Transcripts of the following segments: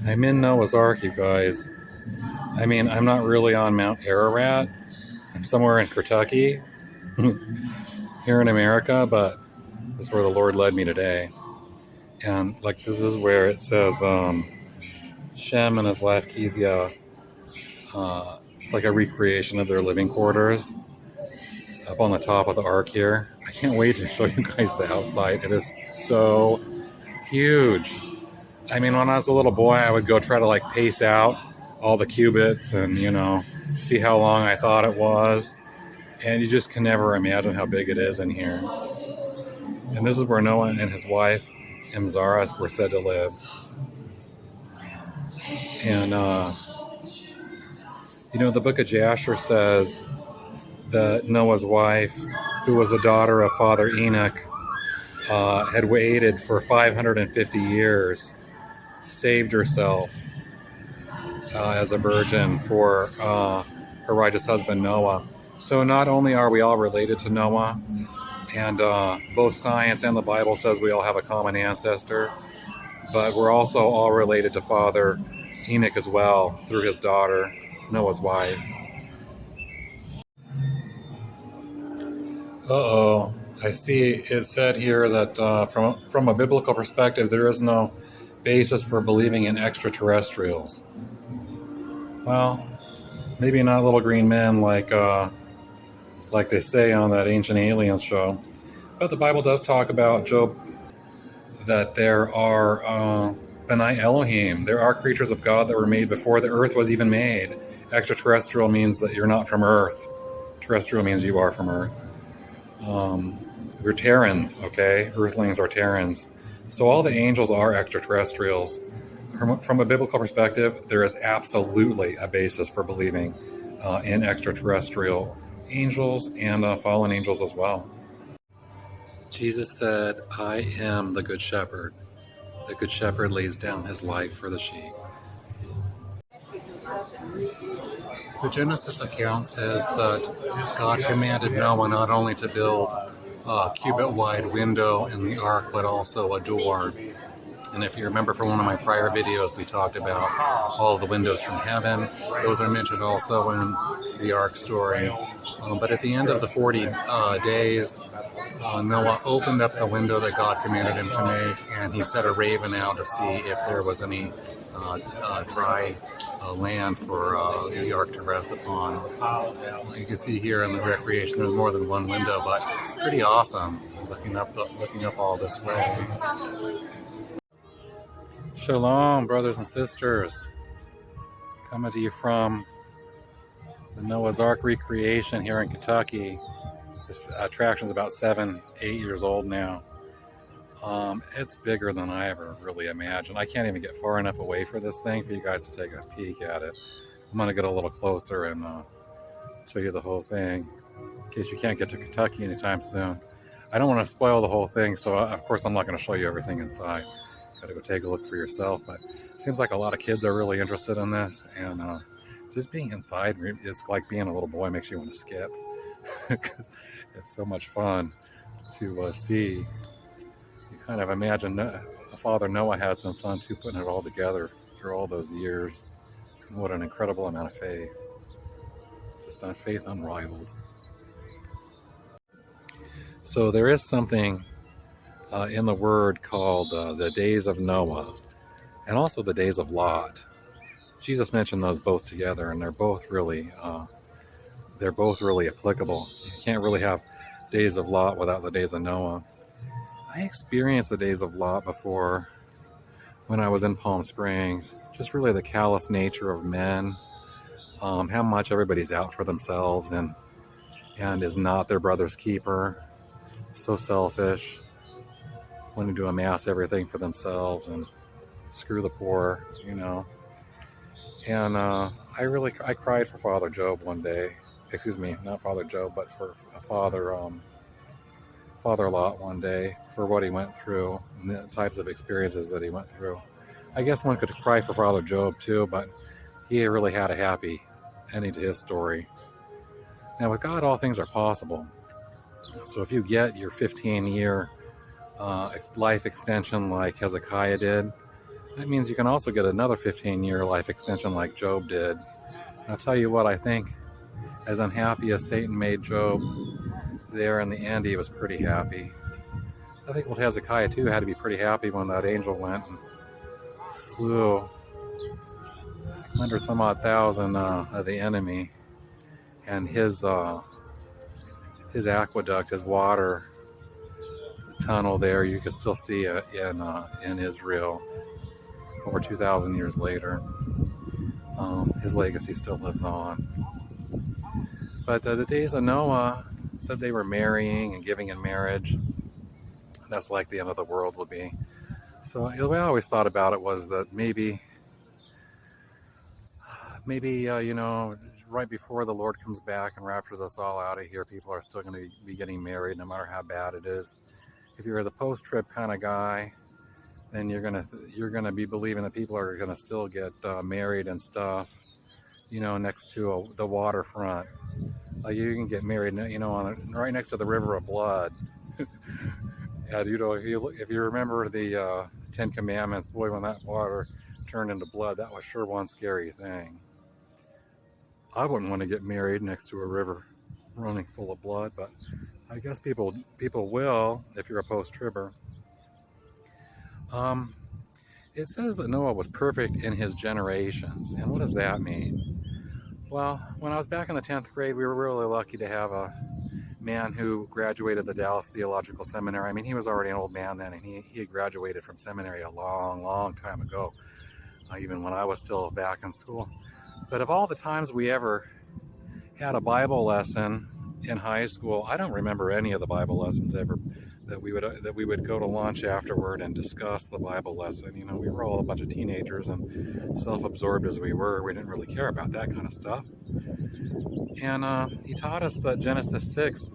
I'm in Noah's Ark, you guys. I mean, I'm not really on Mount Ararat. I'm somewhere in Kentucky, here in America, but this is where the Lord led me today. And like, this is where it says Shem and his wife Kezia. It's like a recreation of their living quarters up on the top of the ark here. I can't wait to show you guys the outside. It is so huge. I mean, when I was a little boy, I would go try to like pace out all the cubits and, see how long I thought it was. And you just can never imagine how big it is in here. And this is where Noah and his wife, Imzaras, were said to live. And, the book of Jasher says that Noah's wife, who was the daughter of Father Enoch, had waited for 550 years, saved herself as a virgin for her righteous husband Noah. So not only are we all related to Noah, and both science and the Bible says we all have a common ancestor, but we're also all related to Father Enoch as well through his daughter, Noah's wife. Uh-oh. I see it said here that from a biblical perspective, there is no basis for believing in extraterrestrials. Well, maybe not little green men like they say on that Ancient Aliens show. But the Bible does talk about Job, that there are Benai Elohim. There are creatures of God that were made before the earth was even made. Extraterrestrial means that you're not from Earth. Terrestrial means you are from Earth. We're Terrans, okay? Earthlings are Terrans. So all the angels are extraterrestrials. From a biblical perspective, there is absolutely a basis for believing in extraterrestrial angels and fallen angels as well. Jesus said, I am the good shepherd. The good shepherd lays down his life for the sheep. The Genesis account says that God commanded Noah not only to build a cubit-wide window in the ark, but also a door. And if you remember from one of my prior videos, we talked about all the windows from heaven. Those are mentioned also in the ark story. But at the end of the 40 days, Noah opened up the window that God commanded him to make, and he set a raven out to see if there was any dry land for the ark to rest upon. You can see here in the recreation, there's more than one window, but pretty awesome. Looking up all this way. Shalom, brothers and sisters. Coming to you from the Noah's Ark recreation here in Kentucky. This attraction is about 7-8 years old now. It's bigger than I ever really imagined. I can't even get far enough away for this thing for you guys to take a peek at it. I'm going to get a little closer and show you the whole thing in case you can't get to Kentucky anytime soon. I don't want to spoil the whole thing, so of course I'm not going to show you everything inside. Got to go take a look for yourself, but it seems like a lot of kids are really interested in this, and just being inside, it's like being a little boy, makes you want to skip. It's so much fun to see. You kind of imagine Father Noah had some fun too, putting it all together through all those years. And what an incredible amount of faith. Just not faith unrivaled. So there is something in the Word called the days of Noah, and also the days of Lot. Jesus mentioned those both together, and they're both really applicable. You can't really have days of Lot without the days of Noah. I experienced the days of Lot before when I was in Palm Springs. Just really the callous nature of men, how much everybody's out for themselves and is not their brother's keeper. So selfish, wanting to amass everything for themselves and screw the poor, And I cried for Father Job one day. Excuse me, not Father Job, but for Father Lot one day, for what he went through and the types of experiences that he went through. I guess one could cry for Father Job too, but he really had a happy ending to his story. Now with God, all things are possible. So if you get your 15-year life extension like Hezekiah did, That means you can also get another 15-year life extension like Job did. I'll tell you what, I think as unhappy as Satan made Job, there in the end he was pretty happy. I think Hezekiah too had to be pretty happy when that angel went and slew 100 some odd thousand of the enemy, and his aqueduct, his water tunnel there, you can still see it in Israel over 2,000 years later. His legacy still lives on. But the days of Noah said they were marrying and giving in marriage. That's like the end of the world will be. So the way I always thought about it was that maybe right before the Lord comes back and raptures us all out of here, people are still going to be getting married no matter how bad it is. If you're the post-trib kind of guy, then you're gonna be believing that people are gonna still get married and stuff, next to the waterfront. Like you can get married, right next to the river of blood. And if you remember the Ten Commandments, boy, when that water turned into blood, that was sure one scary thing. I wouldn't want to get married next to a river running full of blood, but I guess people will if you're a post-tribber. It says that Noah was perfect in his generations, and what does that mean? Well, when I was back in the 10th grade, we were really lucky to have a man who graduated the Dallas Theological Seminary. I mean, he was already an old man then, and he had graduated from seminary a long, long time ago, even when I was still back in school. But of all the times we ever had a Bible lesson in high school, I don't remember any of the Bible lessons ever that we would go to lunch afterward and discuss the Bible lesson. We were all a bunch of teenagers and self-absorbed as we were. We didn't really care about that kind of stuff. And he taught us that Genesis 6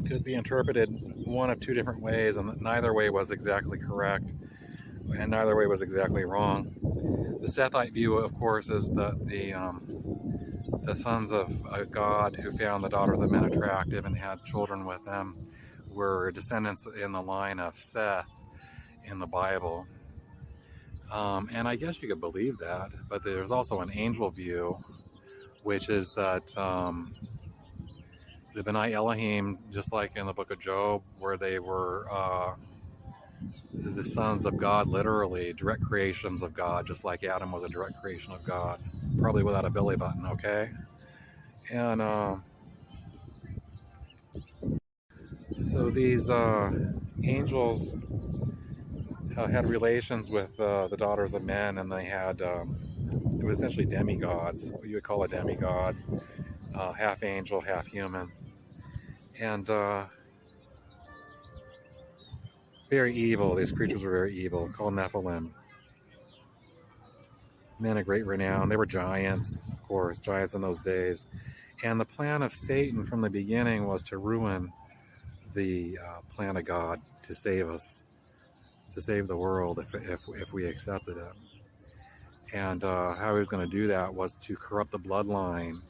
could be interpreted one of two different ways, and that neither way was exactly correct, and neither way was exactly wrong. The Sethite view, of course, is that the sons of God who found the daughters of men attractive and had children with them were descendants in the line of Seth in the Bible. And I guess you could believe that, but there's also an angel view, which is that the B'nai Elohim, just like in the book of Job, where they were the sons of God, literally direct creations of God, just like Adam was a direct creation of God, probably without a belly button, okay? And so these angels had relations with the daughters of men, and they had it was essentially demigods, what you would call a demigod, half angel, half human, and very evil. These creatures were very evil, called Nephilim, men of great renown. They were giants, of course, giants in those days. And the plan of Satan from the beginning was to ruin the plan of God to save us, to save the world if we accepted it. And how he was going to do that was to corrupt the bloodline.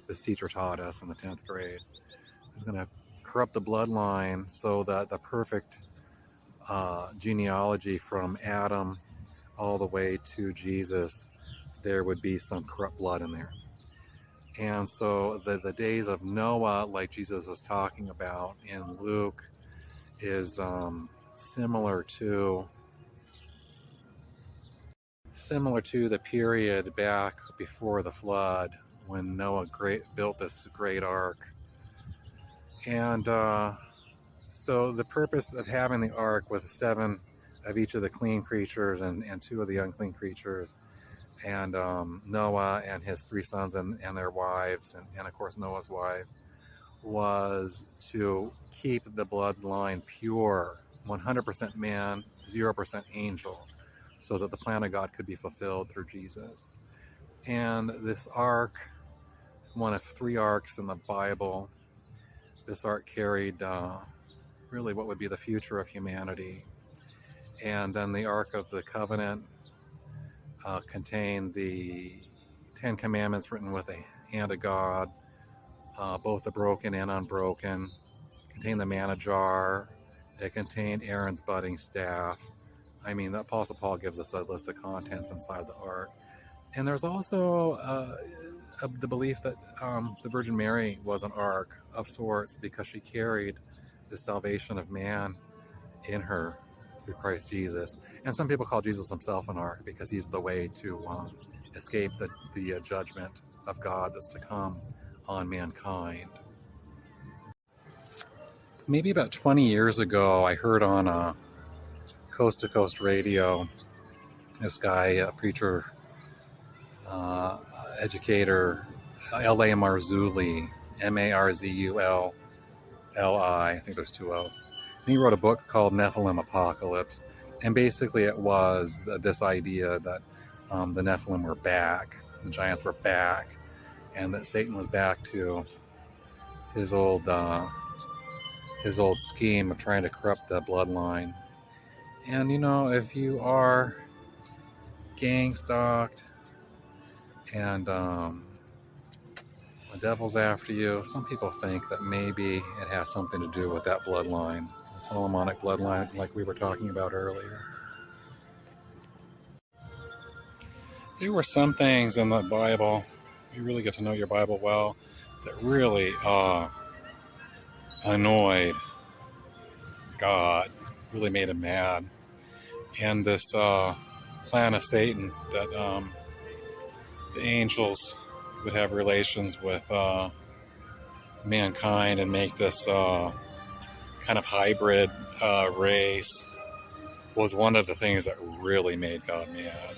This teacher taught us in the 10th grade. He was going to corrupt the bloodline so that the perfect genealogy from Adam all the way to Jesus, there would be some corrupt blood in there. And so the days of Noah, like Jesus is talking about in Luke, is similar to the period back before the flood when Noah built this great ark. And so the purpose of having the ark with 7 of each of the clean creatures and 2 of the unclean creatures, and Noah and his 3 sons and their wives, and of course Noah's wife, was to keep the bloodline pure, 100% man, 0% angel, so that the plan of God could be fulfilled through Jesus. And this ark, one of 3 arks in the Bible, this ark carried really what would be the future of humanity. And then the Ark of the Covenant contained the 10 Commandments written with the hand of God, both the broken and unbroken. It contained the manna jar. It contained Aaron's budding staff, I mean, the Apostle Paul gives us a list of contents inside the ark. And there's also the belief that the Virgin Mary was an ark of sorts because she carried the salvation of man in her through Christ Jesus. And some people call Jesus himself an ark because he's the way to escape the judgment of God that's to come on mankind. Maybe about 20 years ago, I heard on Coast to Coast Radio, this guy, a preacher, educator, L.A. Marzulli, Marzulli, I think there's two L's. And he wrote a book called Nephilim Apocalypse. And basically it was this idea that the Nephilim were back, the giants were back, and that Satan was back to his old scheme of trying to corrupt the bloodline. And you know, if you are gang stalked and the devil's after you, some people think that maybe it has something to do with that bloodline, the Solomonic bloodline, like we were talking about earlier. There were some things in the Bible, you really get to know your Bible well, that really annoyed God, really made him mad. And this plan of Satan that the angels would have relations with mankind and make this kind of hybrid race was one of the things that really made God mad.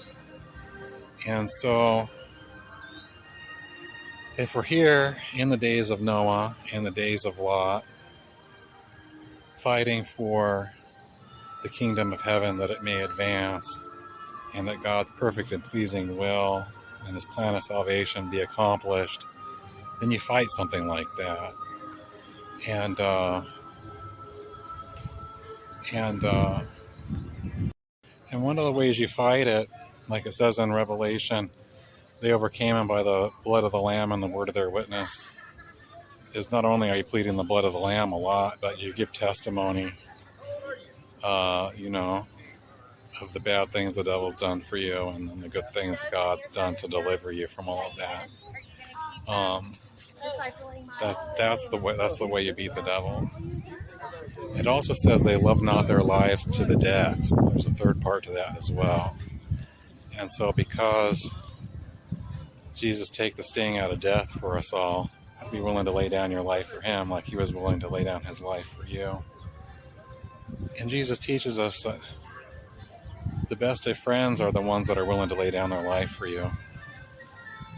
And so if we're here in the days of Noah, in the days of Lot, fighting for the kingdom of heaven, that it may advance, and that God's perfect and pleasing will and his plan of salvation be accomplished, then you fight something like that. And one of the ways you fight it, like it says in Revelation, they overcame him by the blood of the Lamb and the word of their witness, is not only are you pleading the blood of the Lamb a lot, but you give testimony, of the bad things the devil's done for you and then the good things God's done to deliver you from all of that. That's the way you beat the devil. It also says they love not their lives to the death. There's a third part to that as well. And so because Jesus take the sting out of death for us all, be willing to lay down your life for him like he was willing to lay down his life for you. And Jesus teaches us that the best of friends are the ones that are willing to lay down their life for you.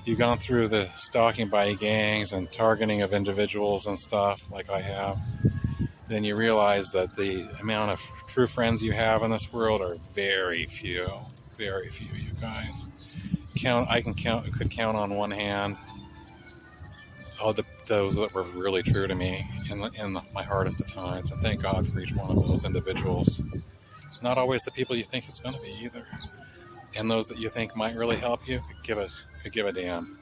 You've gone through the stalking by gangs and targeting of individuals and stuff like I have, then you realize that the amount of true friends you have in this world are very few, you guys. Could count on one hand those that were really true to me in my hardest of times, and thank God for each one of those individuals. Not always the people you think it's going to be either, and those that you think might really help you could give a damn.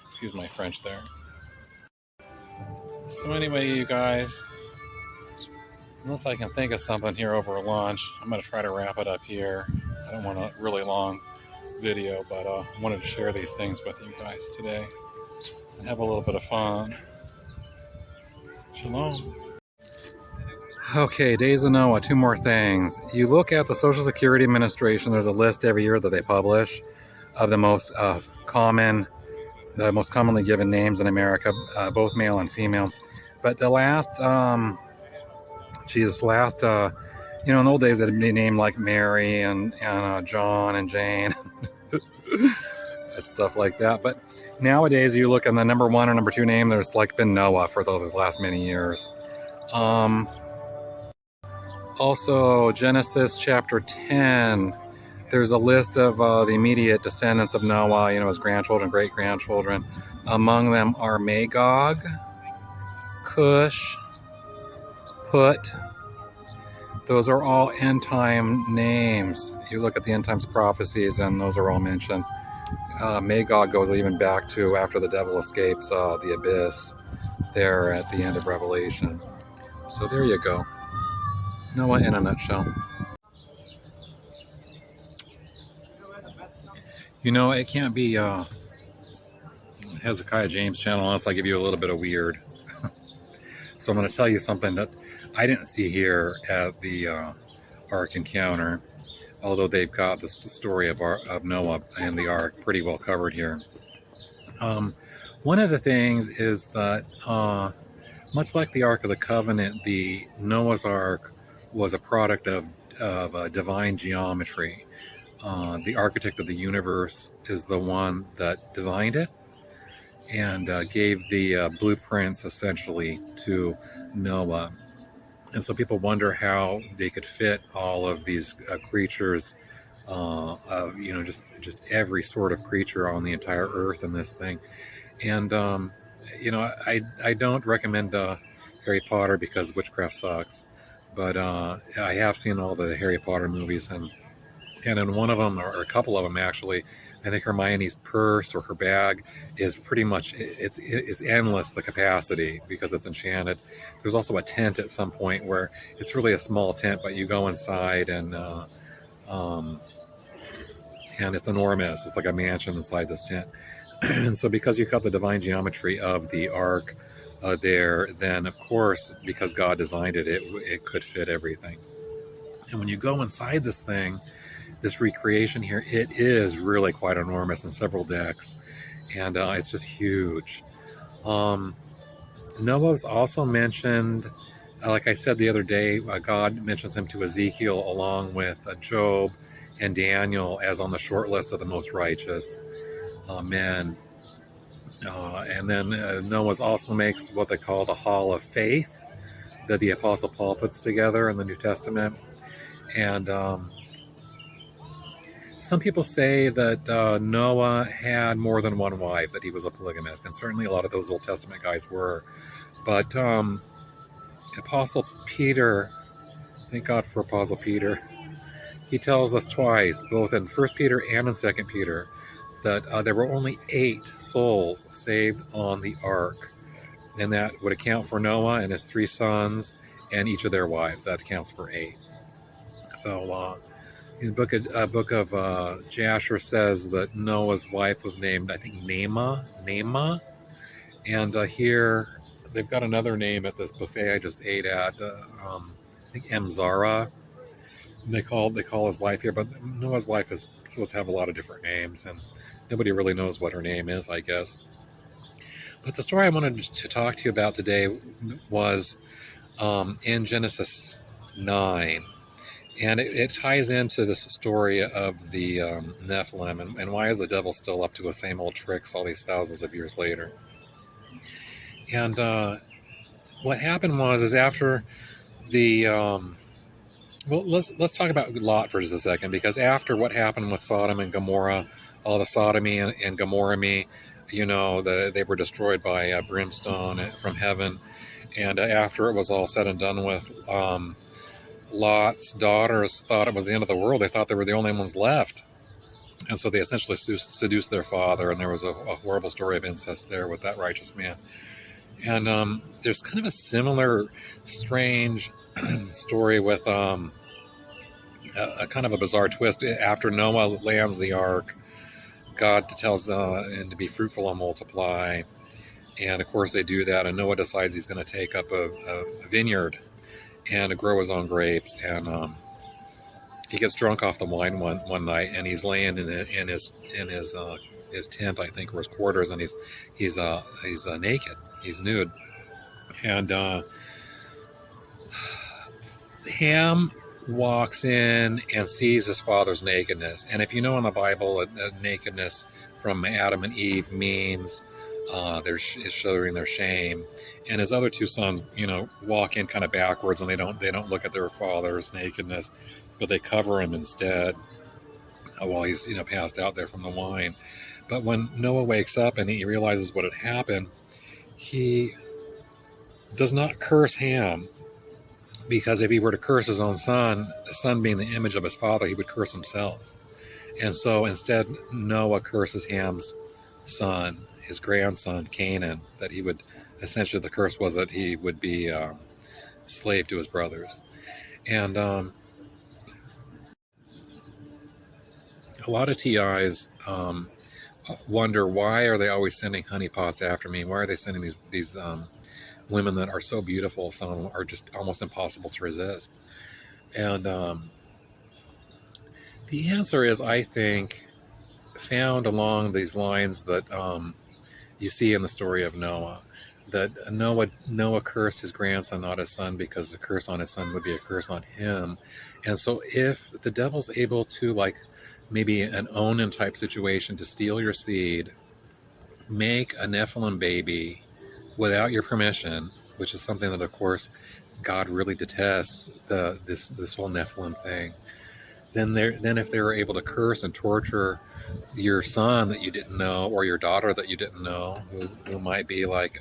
Excuse my French there. So anyway, you guys, unless I can think of something here over lunch, I'm going to try to wrap it up here. I don't want a really long video, but I wanted to share these things with you guys today and have a little bit of fun. Shalom. Okay, Days of Noah, two more things. You look at the Social Security Administration, there's a list every year that they publish of the most commonly given names in America, both male and female. But the last, in the old days they'd be named like Mary and John and Jane. And stuff like that. But nowadays you look at the number one or number two name, there's like been Noah for the last many years. Also, Genesis chapter 10, there's a list of the immediate descendants of Noah, his grandchildren, great-grandchildren. Among them are Magog, Cush, Put. Those are all end-time names. You look at the end-times prophecies, and those are all mentioned. Magog goes even back to after the devil escapes the abyss there at the end of Revelation. So there you go. Noah in a nutshell. You know, it can't be Hezekiah James channel unless I give you a little bit of weird. So I'm going to tell you something that I didn't see here at the Ark Encounter, although they've got the story of Noah and the Ark pretty well covered here. One of the things is that, much like the Ark of the Covenant, the Noah's Ark was a product of divine geometry. The architect of the universe is the one that designed it and gave the blueprints essentially to Noah. And so people wonder how they could fit all of these creatures, just every sort of creature on the entire earth in this thing. And, I don't recommend Harry Potter because witchcraft sucks. But I have seen all the Harry Potter movies, and in one of them, or a couple of them actually, I think Hermione's purse or her bag is pretty much, it's endless, the capacity, because it's enchanted. There's also a tent at some point where it's really a small tent, but you go inside and it's enormous. It's like a mansion inside this tent. And so because you've got the divine geometry of the Ark there, then of course, because God designed it, it could fit everything. And when you go inside this thing, this recreation here, it is really quite enormous in several decks, and it's just huge. Noah's also mentioned, like I said the other day, God mentions him to Ezekiel along with Job and Daniel as on the short list of the most righteous men. And then Noah's also makes what they call the Hall of Faith that the Apostle Paul puts together in the New Testament. And some people say that Noah had more than one wife, that he was a polygamist, and certainly a lot of those Old Testament guys were. But Apostle Peter, thank God for Apostle Peter, he tells us twice, both in 1 Peter and in 2 Peter, that there were only 8 souls saved on the ark. And that would account for Noah and his 3 sons and each of their wives. That accounts for 8. So in the book of Jasher says that Noah's wife was named, I think, Naamah. And here they've got another name at this buffet I just ate at, I think Emzara. They call his wife here, but Noah's wife is supposed to have a lot of different names, and nobody really knows what her name is, I guess. But the story I wanted to talk to you about today was in Genesis 9. And it ties into this story of the Nephilim, and why is the devil still up to his same old tricks all these thousands of years later. And what happened is after the... let's talk about Lot for just a second, because after what happened with Sodom and Gomorrah, all the sodomy and Gomorrah, they were destroyed by brimstone from heaven. And after it was all said and done with, Lot's daughters thought it was the end of the world. They thought they were the only ones left. And so they essentially seduced their father, and there was a horrible story of incest there with that righteous man. And there's kind of a similar strange story with a kind of a bizarre twist. After Noah lands the ark, God tells him to be fruitful and multiply. And of course they do that, and Noah decides he's going to take up a vineyard and grow his own grapes. And he gets drunk off the wine one night, and he's laying in his tent, I think, or his quarters, and he's naked, he's nude. And Ham walks in and sees his father's nakedness. And if you know in the Bible, nakedness from Adam and Eve means they're showing their shame. And his other 2 sons, walk in kind of backwards, and they don't look at their father's nakedness, but they cover him instead while he's passed out there from the wine. But when Noah wakes up and he realizes what had happened, he does not curse Ham, because if he were to curse his own son, the son being the image of his father, he would curse himself. And so instead, Noah curses Ham's son, his grandson, Canaan, that he would, essentially the curse was that he would be a slave to his brothers. And A lot of TIs wonder, why are they always sending honeypots after me? Why are they sending these women that are so beautiful? Some of them are just almost impossible to resist. And the answer is, I think, found along these lines that you see in the story of Noah. That Noah cursed his grandson, not his son, because the curse on his son would be a curse on him. And so if the devil's able to, like maybe an Onan type situation, to steal your seed, make a Nephilim baby without your permission, which is something that, of course, God really detests, this whole Nephilim thing, then if they were able to curse and torture your son that you didn't know, or your daughter that you didn't know, who might be like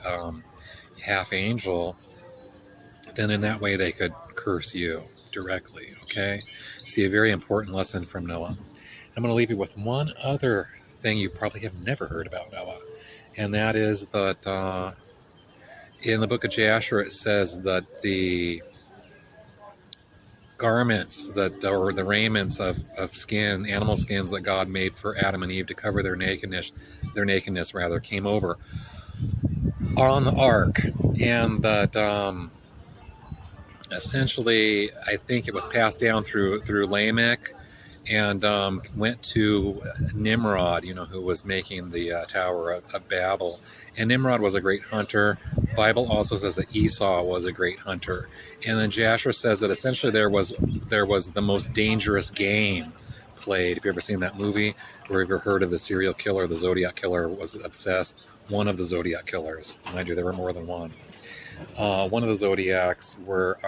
half angel, then in that way they could curse you directly. Okay, see, a very important lesson from Noah. I'm going to leave you with one other thing you probably have never heard about Noah, and that is that in the book of Jasher it says that the garments or the raiments of skin, animal skins that God made for Adam and Eve to cover their nakedness came over on the ark, and that essentially, I think it was passed down through Lamech, and went to Nimrod, who was making the Tower of Babel. And Nimrod was a great hunter. The Bible also says that Esau was a great hunter. And then Jasher says that essentially there was the most dangerous game played. If you've ever seen that movie, or have you ever heard of the serial killer, the Zodiac Killer was obsessed. One of the Zodiac Killers, mind you, there were more than one. One of the Zodiacs were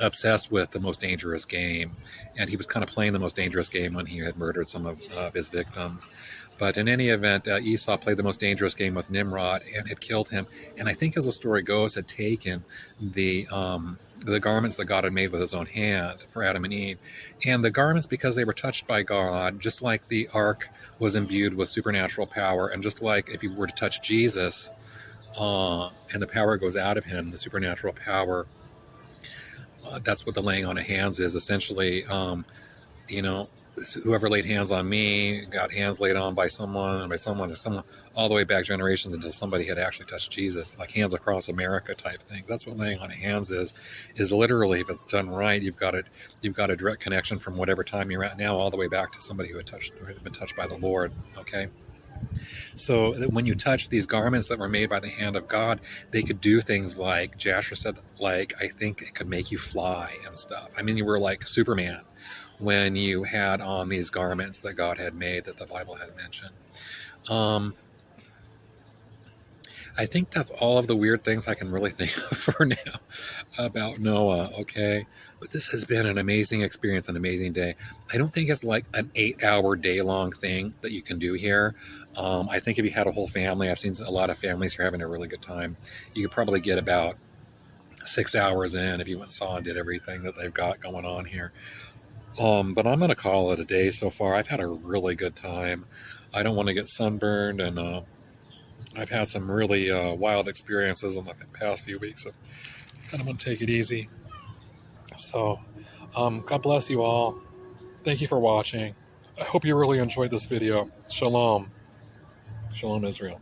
obsessed with the most dangerous game, and he was kind of playing the most dangerous game when he had murdered some of his victims. But in any event, Esau played the most dangerous game with Nimrod and had killed him, and I think, as the story goes, had taken the garments that God had made with his own hand for Adam and Eve. And the garments, because they were touched by God, just like the ark was imbued with supernatural power, and just like if you were to touch Jesus and the power goes out of him, the supernatural power, that's what the laying on of hands is. Essentially, whoever laid hands on me got hands laid on by someone, and by someone to someone, all the way back generations until somebody had actually touched Jesus, like hands across America type thing. That's what laying on of hands is literally, if it's done right, you've got a direct connection from whatever time you're at now all the way back to somebody who had been touched by the Lord. Okay. So when you touch these garments that were made by the hand of God, they could do things like Jasher said, like, I think it could make you fly and stuff. I mean, you were like Superman when you had on these garments that God had made, that the Bible had mentioned. I think that's all of the weird things I can really think of for now about Noah, okay? But this has been an amazing experience, an amazing day. I don't think it's like an 8-hour, day-long thing that you can do here. I think if you had a whole family, I've seen a lot of families who are having a really good time. You could probably get about 6 hours in if you went and saw and did everything that they've got going on here. But I'm going to call it a day so far. I've had a really good time. I don't want to get sunburned, and I've had some really wild experiences in the past few weeks, so I kind of want to take it easy. So, God bless you all. Thank you for watching. I hope you really enjoyed this video. Shalom. Shalom, Israel.